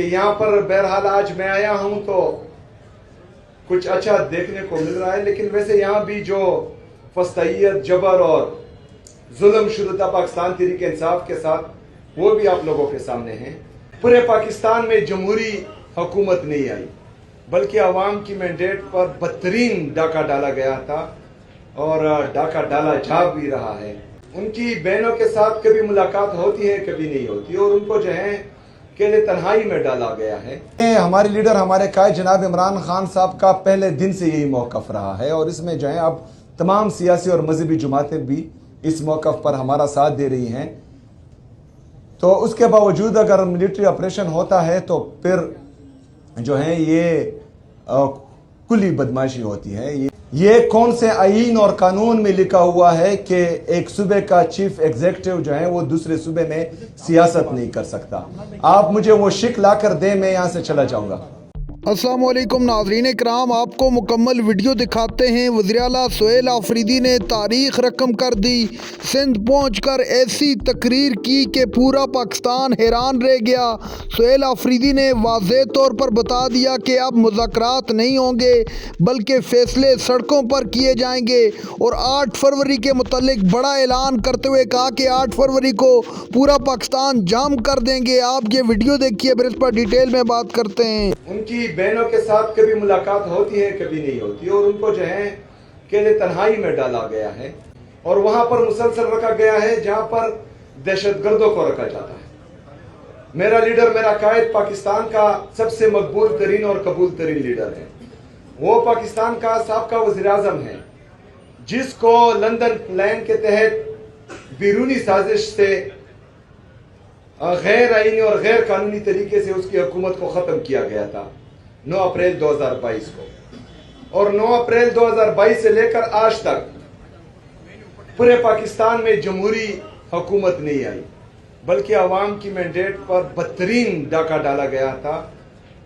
यहाँ पर बहरहाल आज मैं आया हूँ तो कुछ अच्छा देखने को मिल रहा है, लेकिन वैसे यहाँ भी जो फस्तैयत, जबर और जुल्म शुरू था पाकिस्तान तहरीक इंसाफ के साथ, वो भी आप लोगों के सामने है। पूरे पाकिस्तान में जमहूरी हुकूमत नहीं आई, बल्कि अवाम की मैंडेट पर बदतरीन डाका डाला गया था और डाका डाला जा भी रहा है। उनकी बहनों के साथ कभी मुलाकात होती है, कभी नहीं होती, और उनको जो है अकेले तन्हाई में डाला गया है। हमारे लीडर, हमारे कायद जनाब इमरान खान साहब का पहले दिन से यही मौक़िफ़ रहा है और इसमें जो है अब तमाम सियासी और मजहबी जमातें भी इस मौक़िफ़ पर हमारा साथ दे रही हैं। तो उसके बावजूद अगर मिलिट्री ऑपरेशन होता है तो फिर जो है ये कुली बदमाशी होती है। ये कौन से आईन और कानून में लिखा हुआ है कि एक सूबे का चीफ एग्जीक्यूटिव जो है वो दूसरे सूबे में सियासत नहीं कर सकता? आप मुझे वो शिक ला कर दें, मैं यहाँ से चला जाऊँगा। अस्सलाम वालेकुम नाज़रीन इकराम, आपको मुकम्मल वीडियो दिखाते हैं। वज़ीर आला सुहेल आफरीदी ने तारीख रकम कर दी। सिंध पहुंचकर ऐसी तकरीर की कि पूरा पाकिस्तान हैरान रह गया। सुहेल आफरीदी ने वाज़ेह तौर पर बता दिया कि अब मुज़ाकरात नहीं होंगे बल्कि फ़ैसले सड़कों पर किए जाएंगे, और 8 फरवरी के मुतालिक बड़ा ऐलान करते हुए कहा कि 8 फरवरी को पूरा पाकिस्तान जाम कर देंगे। आप ये वीडियो देखिए, फिर इस पर डिटेल में बात करते हैं। उनकी बहनों के साथ कभी मुलाकात होती है, कभी नहीं होती, और उनको जो है अकेले तन्हाई में डाला गया है और वहां पर मुसलसल रखा गया है जहां पर दहशतगर्दों को रखा जाता है। मेरा लीडर, मेरा कायद पाकिस्तान का सबसे मकबूल तरीन और कबूल तरीन लीडर है। वो पाकिस्तान का साबका वज़ीर आज़म है, जिसको लंदन प्लान के तहत बैरूनी साजिश से गैर आईनी और गैर कानूनी तरीके से उसकी हुकूमत को खत्म किया गया था 9 अप्रैल 2022 को, और 9 अप्रैल 2022 से लेकर आज तक पूरे पाकिस्तान में जमहूरी हुकूमत नहीं आई, बल्कि अवाम की मैंडेट पर बदतरीन डाका डाला गया था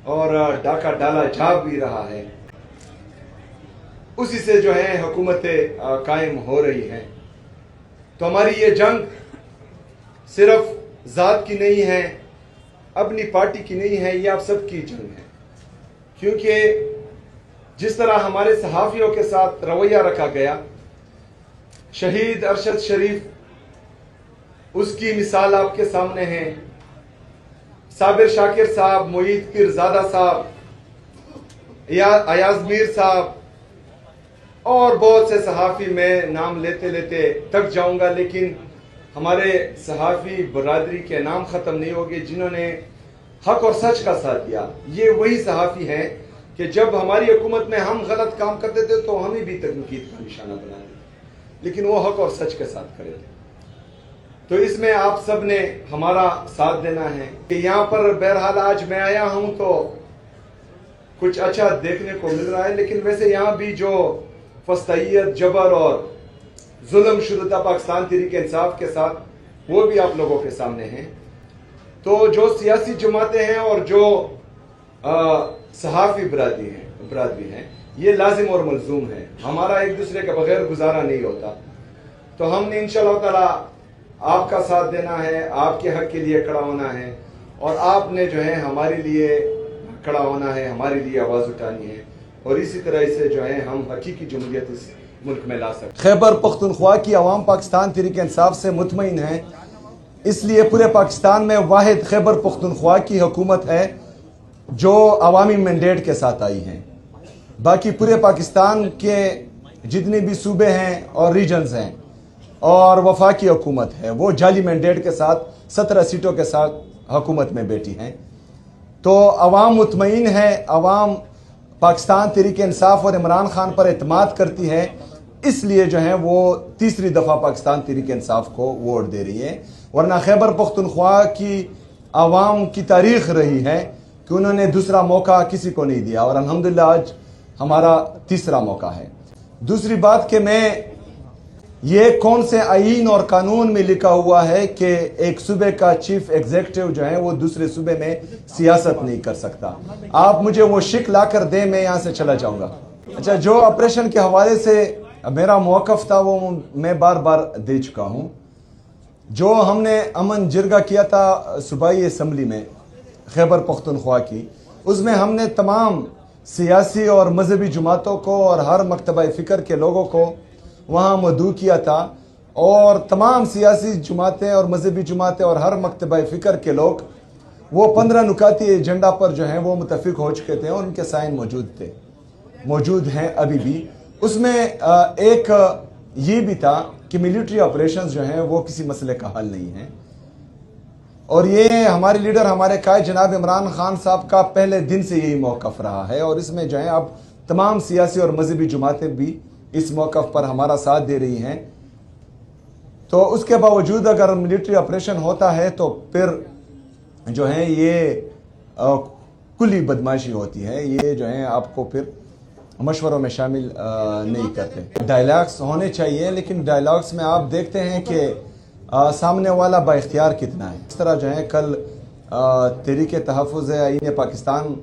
और डाका डाला जा भी रहा है। उसी से जो है हुकूमतें कायम हो रही हैं। तो हमारी ये जंग सिर्फ जात की नहीं है, अपनी पार्टी की नहीं है, ये आप सबकी जंग है। क्योंकि जिस तरह हमारे सहाफियों के साथ रवैया रखा गया, शहीद अरशद शरीफ, उसकी मिसाल आपके सामने है। साबिर शाकिर साहब, मोईद पीरजादा साहब, अयाज मीर साहब और बहुत से सहाफी, मैं नाम लेते लेते थक जाऊंगा, लेकिन हमारे सहाफ़ी बरादरी के नाम ख़त्म नहीं होंगे जिन्होंने हक और सच का साथ दिया। ये वही सहाफ़ी हैं कि जब हमारी हुकूमत में हम गलत काम करते थे तो हमें भी तनकीद का निशाना बना दिया, लेकिन वो हक और सच के साथ करे थे। तो इसमें आप सब ने हमारा साथ देना है कि यहाँ पर बहरहाल आज मैं आया हूँ तो कुछ अच्छा देखने को मिल रहा है, लेकिन वैसे यहाँ भी जो फस्तैयत, जबर और जुल्म शुरू था पाकिस्तान तहरीक इंसाफ के साथ, वो भी आप लोगों के सामने हैं। तो जो सियासी जमातें हैं और जो सहाफ़ी बरादरी हैं, ये लाजिम और मलजूम है। हमारा एक दूसरे के बगैर गुजारा नहीं होता। तो हमने इंशाअल्लाह ताला आपका साथ देना है, आपके हक के लिए खड़ा होना है, और आपने जो है हमारे लिए खड़ा होना है, हमारे लिए आवाज़ उठानी है, और इसी तरह से जो है हम हकीकी जमहूरियत इस मुल्क में ला सकते। खैबर पख्तूनख्वा की आवाम पाकिस्तान तहरीक इंसाफ से मुतमईन है, इसलिए पूरे पाकिस्तान में वाहिद खैबर पख्तूनख्वा की हुकूमत है जो अवामी मैंडेट के साथ आई है। बाकी पूरे पाकिस्तान के जितने भी सूबे हैं और रीजन्स हैं और वफाकी हुकूमत है, वो जाली मैंडेट के साथ 17 सीटों के साथ हुकूमत में बैठी हैं। तो अवाम मुतमईन है, अवाम पाकिस्तान तहरीक इंसाफ और इमरान खान पर एतमाद करती है, इसलिए जो है वो तीसरी दफ़ा पाकिस्तान तहरीक इंसाफ को वोट दे रही है। वरना खैबर पख्तूनख्वा की आवाम की तारीख रही है कि उन्होंने दूसरा मौका किसी को नहीं दिया, और अल्हम्दुलिल्लाह आज हमारा तीसरा मौका है। दूसरी बात कि मैं ये कौन से आईन और कानून में लिखा हुआ है कि एक सूबे का चीफ एग्जीक्यूटिव जो है वो दूसरे सूबे में सियासत नहीं कर सकता? आप मुझे वो शिक ला कर दें, मैं यहाँ से चला जाऊँगा। अच्छा, जो ऑपरेशन के हवाले से मेरा मौक़िफ़ था वो मैं बार बार दे चुका हूँ। जो हमने अमन जिरगा किया था सूबाई असम्बली में, خیبر پختونخوا کی، اس میں ہم نے تمام سیاسی اور مذہبی جماعتوں کو اور ہر مکتبہ فکر کے لوگوں کو وہاں مدعو کیا تھا، اور تمام سیاسی جماعتیں اور مذہبی جماعتیں اور ہر مکتبہ فکر کے لوگ وہ 15 نکاتی ایجنڈا پر جو ہیں وہ متفق ہو چکے تھے، اور ان کے سائن موجود ہیں ابھی بھی۔ اس میں ایک یہ بھی تھا کہ ملٹری آپریشنز جو ہیں وہ کسی مسئلے کا حل نہیں ہیں، اور یہ ہمارے لیڈر، ہمارے قائد جناب عمران خان صاحب کا پہلے دن سے یہی موقف رہا ہے، اور اس میں جو ہے اب تمام سیاسی اور مذہبی جماعتیں بھی اس موقف پر ہمارا ساتھ دے رہی ہیں۔ تو اس کے باوجود اگر ملٹری آپریشن ہوتا ہے تو پھر جو ہے یہ کلی بدماشی ہوتی ہے، یہ جو ہے آپ کو پھر مشوروں میں شامل نہیں کرتے۔ ڈائلاگس ہونے چاہیے، لیکن ڈائلاگس میں آپ دیکھتے ہیں کہ سامنے والا با اختیار کتنا ہے۔ اس طرح جو ہے کل تحریک تحفظ آئین پاکستان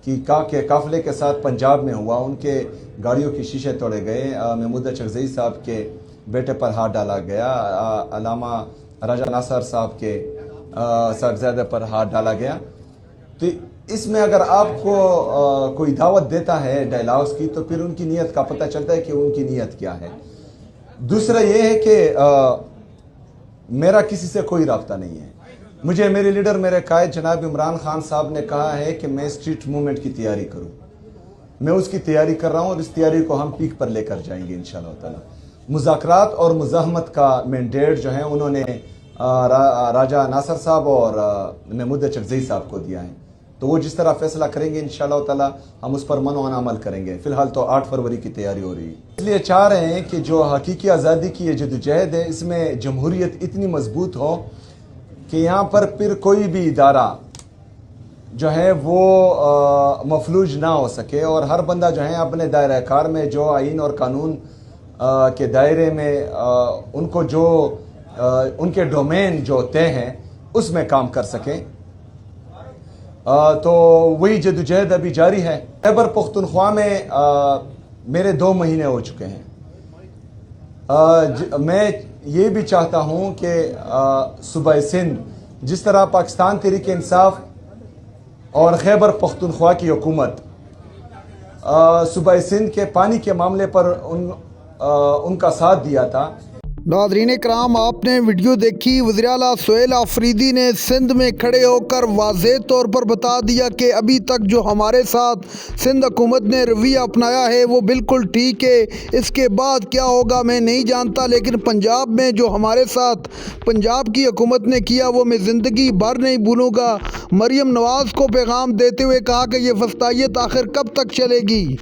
کی کے قافلے کے ساتھ پنجاب میں ہوا، ان کے گاڑیوں کی شیشے توڑے گئے، محمود چغزئی صاحب کے بیٹے پر ہاتھ ڈالا گیا، علامہ راجہ ناصر صاحب کے صاحبزادے پر ہاتھ ڈالا گیا۔ تو اس میں اگر آپ کو کوئی دعوت دیتا ہے ڈائلاگس کی تو پھر ان کی نیت کا پتہ چلتا ہے کہ ان کی نیت کیا ہے۔ دوسرا یہ ہے کہ میرا کسی سے کوئی رابطہ نہیں ہے، مجھے میرے لیڈر، میرے قائد جناب عمران خان صاحب نے کہا ہے کہ میں اسٹریٹ موومنٹ کی تیاری کروں، میں اس کی تیاری کر رہا ہوں، اور اس تیاری کو ہم پیک پر لے کر جائیں گے انشاءاللہ تعالی۔ مذاکرات اور مزاحمت کا مینڈیٹ جو ہے انہوں نے راجہ ناصر صاحب اور محمود چغزئی صاحب کو دیا ہے، تو وہ جس طرح فیصلہ کریں گے انشاءاللہ تعالی ہم اس پر منوان عمل کریں گے۔ فی الحال تو 8 فروری کی تیاری ہو رہی ہے، اس لیے چاہ رہے ہیں کہ جو حقیقی آزادی کی یہ جدوجہد ہے، اس میں جمہوریت اتنی مضبوط ہو کہ یہاں پر پھر کوئی بھی ادارہ جو ہے وہ مفلوج نہ ہو سکے، اور ہر بندہ جو ہے اپنے دائرہ کار میں جو آئین اور قانون کے دائرے میں ان کو جو ان کے ڈومین جو طے ہیں اس میں کام کر سکیں۔ تو وہی جدوجہد ابھی جاری ہے۔ خیبر پختونخوا میں میرے 2 مہینے ہو چکے ہیں۔ میں یہ بھی چاہتا ہوں کہ صوبہ سندھ جس طرح پاکستان تحریک انصاف اور خیبر پختونخوا کی حکومت صوبہ سندھ کے پانی کے معاملے پر ان کا ساتھ دیا تھا۔ ناظرین کرام، آپ نے ویڈیو دیکھی، وزیراعلیٰ سہیل آفریدی نے سندھ میں کھڑے ہو کر واضح طور پر بتا دیا کہ ابھی تک جو ہمارے ساتھ سندھ حکومت نے رویہ اپنایا ہے وہ بالکل ٹھیک ہے، اس کے بعد کیا ہوگا میں نہیں جانتا، لیکن پنجاب میں جو ہمارے ساتھ پنجاب کی حکومت نے کیا وہ میں زندگی بھر نہیں بھولوں گا۔ مریم نواز کو پیغام دیتے ہوئے کہا کہ یہ فسطائیت آخر کب تک چلے گی؟